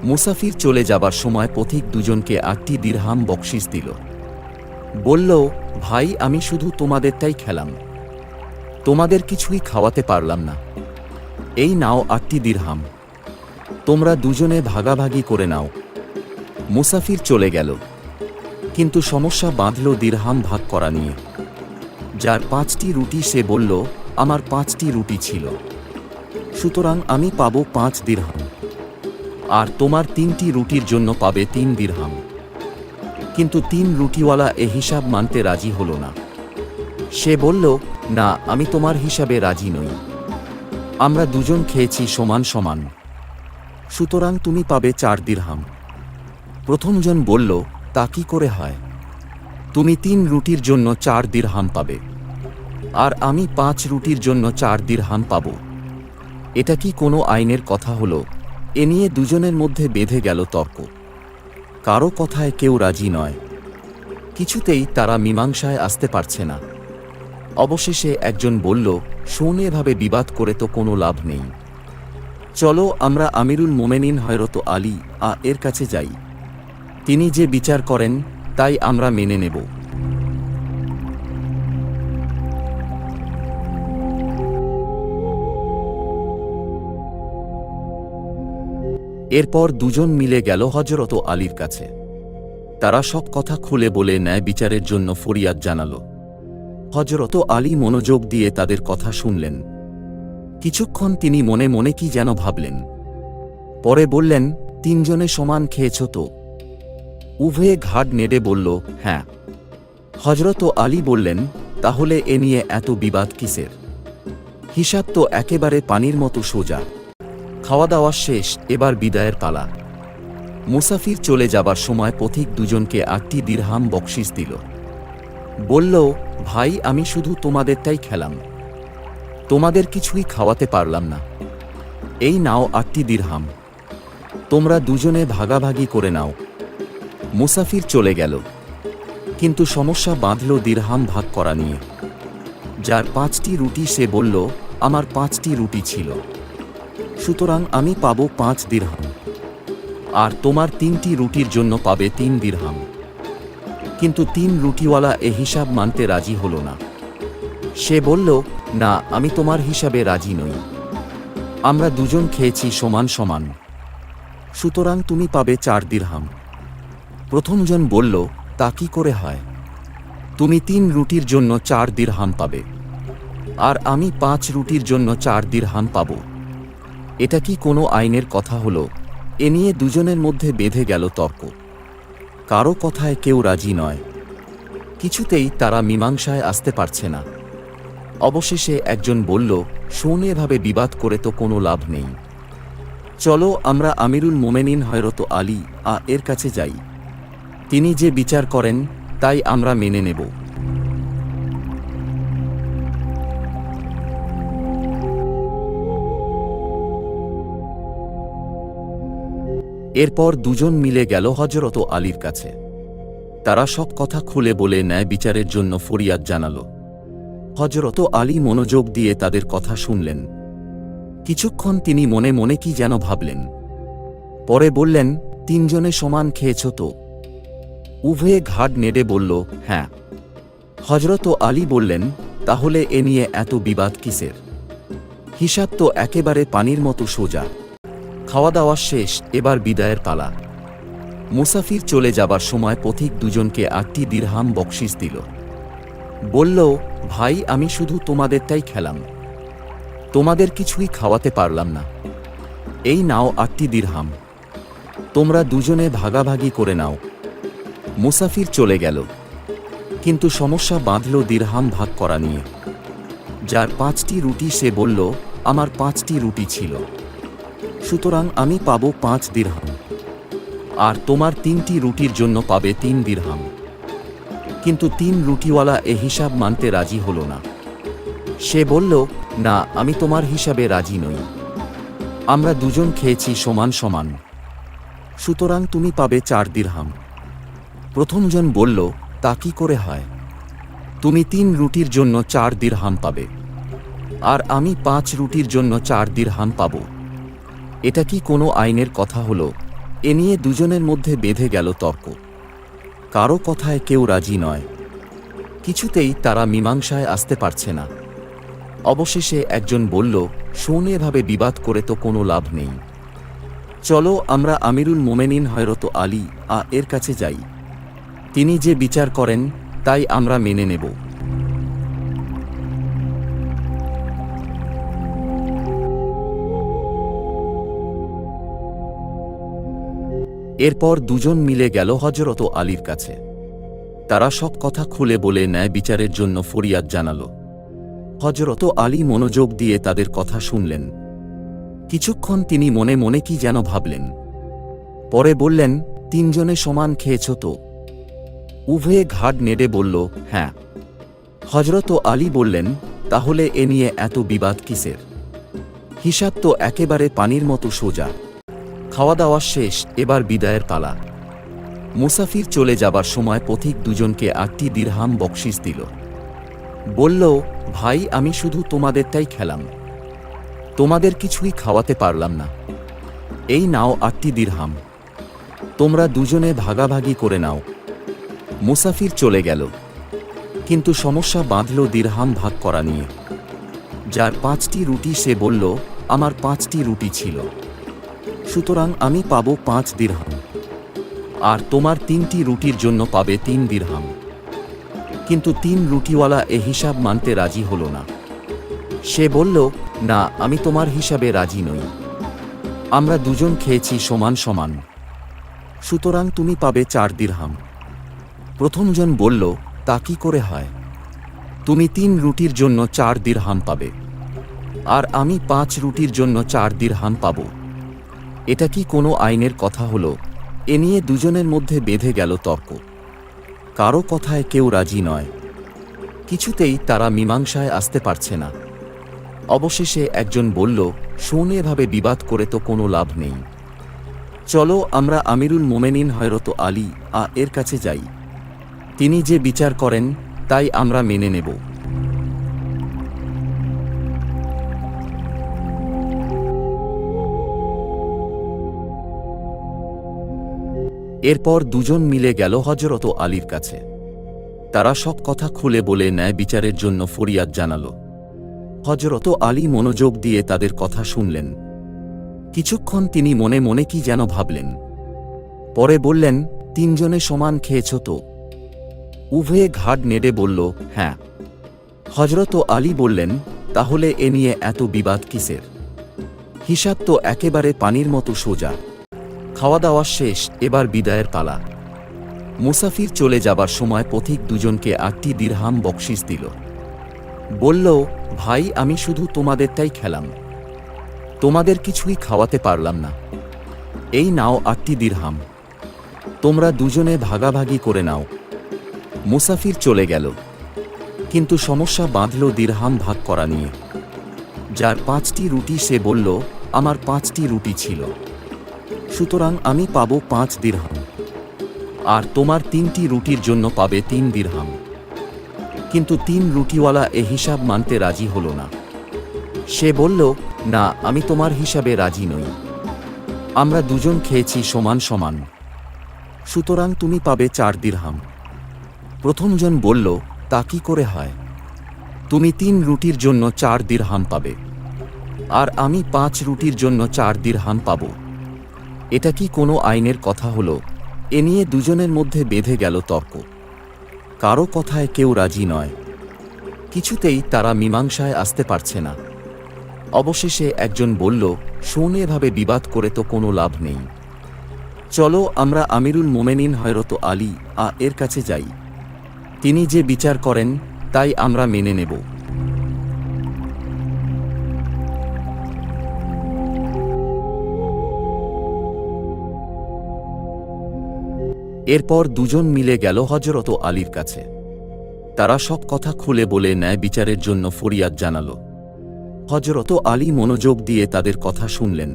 মুসাফির চলে যাবার সময় পথিক দুজনকে ৮টি দিরহাম বকশিশ দিল। বলল, ভাই আমি শুধু তোমাদেরটাই খেলাম, তোমাদের কিছুই খাওয়াতে পারলাম না। এই নাও ৮টি দিরহাম, তোমরা দুজনে ভাগাভাগি করে নাও। মুসাফির চলে গেল, কিন্তু সমস্যা বাঁধল দিরহাম ভাগ করা নিয়ে। যার ৫টি রুটি সে বলল, আমার ৫টি রুটি ছিল, সুতরাং আমি পাবো ৫ দিরহাম, আর তোমার ৩টি রুটির জন্য পাবে ৩ দিরহাম। কিন্তু ৩ রুটিওয়ালা এ হিসাব মানতে রাজি হল না। সে বলল, না, আমি তোমার হিসাবে রাজি নই, আমরা দুজন খেয়েছি সমান সমান, সুতরাং তুমি পাবে ৪ দিরহাম। প্রথমজন বলল, তা কি করে হয়? তুমি ৩ রুটির জন্য ৪ দিরহাম পাবে, আর আমি ৫ রুটির জন্য ৪ দিরহাম পাব। এটা কি কোনো আইনের কথা হলো? এ নিয়ে দুজনের মধ্যে বেঁধে গেল তর্ক। কারো কথায় কেউ রাজি নয়, কিছুতেই তারা মীমাংসায় আসতে পারছে না। অবশেষে একজন বলল, শোন, এভাবে বিবাদ করে তো কোনো লাভ নেই, চলো আমরা আমিরুল মোমেনিন হযরত আলী এর কাছে যাই, তিনি যে বিচার করেন তাই আমরা মেনে নেব। এরপর দুজন মিলে গেল হযরত আলীর কাছে। তারা সব কথা খুলে বলে ন্যায় বিচারের জন্য ফরিয়াদ জানাল। হযরত আলী মনোযোগ দিয়ে তাদের কথা শুনলেন। কিছুক্ষণ তিনি মনে মনে কি যেন ভাবলেন। পরে বললেন, তিনজনে সমান খেয়েছ তো? উভয়ে ঘাড় নেড়ে বলল, হ্যাঁ। হযরত আলী বললেন, তাহলে এ নিয়ে এত বিবাদ কিসের? হিসাব তো একেবারে পানির মতো সোজা। খাওয়া দাওয়া শেষ, এবার বিদায়ের পালা। মুসাফির চলে যাবার সময় পথিক দুজনকে ৮টি দিরহাম বকশিশ দিল। বলল, ভাই আমি শুধু তোমাদেরটাই খেলাম, তোমাদের কিছুই খাওয়াতে পারলাম না। এই নাও ৮টি দিরহাম, তোমরা দুজনে ভাগাভাগি করে নাও। মুসাফির চলে গেল, কিন্তু সমস্যা বাঁধল দিরহাম ভাগ করা নিয়ে। যার ৫টি রুটি সে বলল, আমার ৫টি রুটি ছিল, সুতরাং আমি পাবো ৫ দিরহাম, আর তোমার ৩টি রুটির জন্য পাবে ৩ দিরহাম। কিন্তু ৩ রুটিওয়ালা এ হিসাব মানতে রাজি হল না। সে বলল, না, আমি তোমার হিসাবে রাজি নই, আমরা দুজন খেয়েছি সমান সমান, সুতরাং তুমি পাবে ৪ দিরহাম। প্রথমজন বলল, তা কি করে হয়? তুমি ৩ রুটির জন্য ৪ দিরহাম পাবে, আর আমি ৫ রুটির জন্য ৪ দিরহাম পাব। এটা কি কোনো আইনের কথা হলো? এ নিয়ে দুজনের মধ্যে বেঁধে গেল তর্ক। কারো কথায় কেউ রাজি নয়, কিছুতেই তারা মীমাংসায় আসতে পারছে না। অবশেষে একজন বলল, শোন, এভাবে বিবাদ করে তো কোনো লাভ নেই, চলো আমরা আমিরুল মোমেনিন হযরত আলী এর কাছে যাই, তিনি যে বিচার করেন তাই আমরা মেনে নেব। এরপর দুজন মিলে গেল হযরত আলীর কাছে। তারা সব কথা খুলে বলে ন্যায় বিচারের জন্য ফরিয়াদ জানাল। হযরত আলী মনোযোগ দিয়ে তাদের কথা শুনলেন। কিছুক্ষণ তিনি মনে মনে কি যেন ভাবলেন। পরে বললেন, তিনজনে সমান খেয়েছ তো? উভয়ে ঘাড় নেড়ে বলল, হ্যাঁ। হযরত আলী বললেন, তাহলে এ নিয়ে এত বিবাদ কিসের? হিসাব তো একেবারে পানির মতো সোজা। খাওয়া দাওয়া শেষ, এবার বিদায়ের পালা। মুসাফির চলে যাবার সময় পথিক দুজনকে ৮টি দিরহাম বকশিশ দিল। বলল, ভাই আমি শুধু তোমাদেরটাই খেলাম, তোমাদের কিছুই খাওয়াতে পারলাম না। এই নাও ৮টি দিরহাম, তোমরা দুজনে ভাগাভাগি করে নাও। মুসাফির চলে গেল, কিন্তু সমস্যা বাঁধল দিরহাম ভাগ করা নিয়ে। যার ৫টি রুটি সে বলল, আমার ৫টি রুটি ছিল, সুতরাং আমি পাবো ৫ দিরহাম, আর তোমার ৩টি রুটির জন্য পাবে ৩ দিরহাম। কিন্তু ৩ রুটিওয়ালা এ হিসাব মানতে রাজি হল না। সে বলল, না, আমি তোমার হিসাবে রাজি নই, আমরা দুজন খেয়েছি সমান সমান, সুতরাং তুমি পাবে ৪ দিরহাম। প্রথমজন বলল, তা কি করে হয়? তুমি ৩ রুটির জন্য ৪ দিরহাম পাবে, আর আমি ৫ রুটির জন্য ৪ দিরহাম পাব। এটা কি কোনো আইনের কথা হলো? এ নিয়ে দুজনের মধ্যে বেঁধে গেল তর্ক। কারো কথায় কেউ রাজি নয়। কিছুতেই তারা মীমাংসায় আসতে পারছে না। অবশেষে একজন বলল, শোন, এভাবে বিবাদ করে তো কোনো লাভ নেই। চলো আমরা আমিরুল মোমেনিন হযরত আলী এর কাছে যাই। তিনি যে বিচার করেন তাই আমরা মেনে নেব। এরপর দুজন মিলে গেল হযরত আলীর কাছে। তারা সব কথা খুলে বলে ন্যায় বিচারের জন্য ফরিয়াদ জানালো। হযরত আলী মনোযোগ দিয়ে তাদের কথা শুনলেন। কিছুক্ষণ তিনি মনে মনে কি যেন ভাবলেন। পরে বললেন, তিনজনে সমান খেয়েছ তো? উভয়ে ঘাড় নেড়ে বলল, হ্যাঁ। হযরত আলী বললেন, তাহলে এ নিয়ে এত বিবাদ কিসের? হিসাব তো একেবারে পানির মতো সোজা। খাওয়া দাওয়া শেষ, এবার বিদায়ের পালা। মুসাফির চলে যাবার সময় পথিক দুজনকে 8টি দিরহাম বকশিশ দিল। বলল, ভাই, আমি শুধু তোমাদেরটাই খেলাম, তোমাদের কিছুই খাওয়াতে পারলাম না। এই নাও 8টি দিরহাম, তোমরা দুজনে ভাগাভাগি করে নাও। মুসাফির চলে গেল, কিন্তু সমস্যা বাঁধল দিরহাম ভাগ করা নিয়ে। যার 5টি রুটি সে বলল, আমার 5টি রুটি ছিল, সুতরাং আমি পাব 5 দিরহাম, আর তোমার 3টি রুটির জন্য পাবে 3 দিরহাম। কিন্তু 3 রুটিওয়ালা এ হিসাব মানতে রাজি হল না। সে বলল, না, আমি তোমার হিসাবে রাজি নই। আমরা দুজন খেয়েছি সমান সমান, সুতরাং তুমি পাবে 4 দিরহাম। প্রথমজন বলল, তা কি করে হয়? তুমি 3 রুটির জন্য 4 দিরহাম পাবে, আর আমি 5 রুটির জন্য 4 দিরহাম পাব। এটা কি কোনো আইনের কথা হলো? এ নিয়ে দুজনের মধ্যে বেঁধে গেল তর্ক। কারো কথায় কেউ রাজি নয়। কিছুতেই তারা মীমাংসায় আসতে পারছে না। অবশেষে একজন বলল, শোন, এভাবে বিবাদ করে তো কোনো লাভ নেই। চলো আমরা আমিরুল মোমেনিন হযরত আলী এর কাছে যাই। তিনি যে বিচার করেন তাই আমরা মেনে নেব। এরপর দুজন মিলে গেল হযরত আলীর কাছে। তারা সব কথা খুলে বলে ন্যায় বিচারের জন্য ফরিয়াদ জানালো। হযরত আলী মনোযোগ দিয়ে তাদের কথা শুনলেন। কিছুক্ষণ তিনি মনে মনে কি যেন ভাবলেন। পরে বললেন, তিনজনে সমান খেয়েছ তো? উভয়ে ঘাড় নেড়ে বলল, হ্যাঁ। হযরত আলী বললেন, তাহলে এ নিয়ে এত বিবাদ কিসের? হিসাব তো একেবারে পানির মতো সোজা। খাওয়া দাওয়া শেষ, এবার বিদায়ের পালা। মুসাফির চলে যাবার সময় পথিক দুজনকে 8টি দিরহাম বকশিশ দিল। বলল, ভাই, আমি শুধু তোমাদেরটাই খেলাম, তোমাদের কিছুই খাওয়াতে পারলাম না। এই নাও 8টি দিরহাম, তোমরা দুজনে ভাগাভাগি করে নাও। মুসাফির চলে গেল, কিন্তু সমস্যা বাঁধল দিরহাম ভাগ করা নিয়ে। যার 5টি রুটি সে বলল, আমার 5টি রুটি ছিল, সুতরাং আমি পাব 5 দিরহাম, আর তোমার 3টি রুটির জন্য পাবে 3 দিরহাম। কিন্তু 3 রুটিওয়ালা এ হিসাব মানতে রাজি হল না। সে বলল, না, আমি তোমার হিসাবে রাজি নই। আমরা দুজন খেয়েছি সমান সমান, সুতরাং তুমি পাবে 4 দিরহাম। প্রথমজন বলল, তা কি করে হয়? তুমি 3 রুটির জন্য 4 দিরহাম পাবে, আর আমি 5 রুটির জন্য 4 দিরহাম পাব। এটা কি কোনো আইনের কথা হলো? এ নিয়ে দুজনের মধ্যে বেঁধে গেল তর্ক। কারো কথায় কেউ রাজি নয়। কিছুতেই তারা মীমাংসায় আসতে পারছে না। অবশেষে একজন বলল, শোন, এভাবে বিবাদ করে তো কোনো লাভ নেই। চলো আমরা আমিরুল মোমেনিন হযরত আলী এর কাছে যাই। তিনি যে বিচার করেন তাই আমরা মেনে নেব। এরপর দুজন মিলে গেল হযরত আলীর কাছে। তারা সব কথা খুলে বলে ন্যায় বিচারের জন্য ফরিয়াদ জানালো। হযরত আলী মনোযোগ দিয়ে তাদের কথা শুনলেন।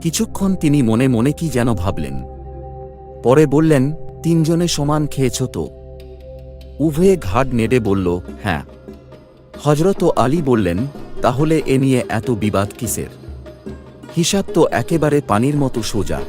কিছুক্ষণ তিনি মনে মনে কি যেন ভাবলেন। পরে বললেন, তিনজনে সমান খেয়েছ তো? উভয়ে ঘাড় নেড়ে বলল, হ্যাঁ। হযরত আলী বললেন, তাহলে এ নিয়ে এত বিবাদ কিসের? হিসাব তো একেবারে পানির মতো সোজা।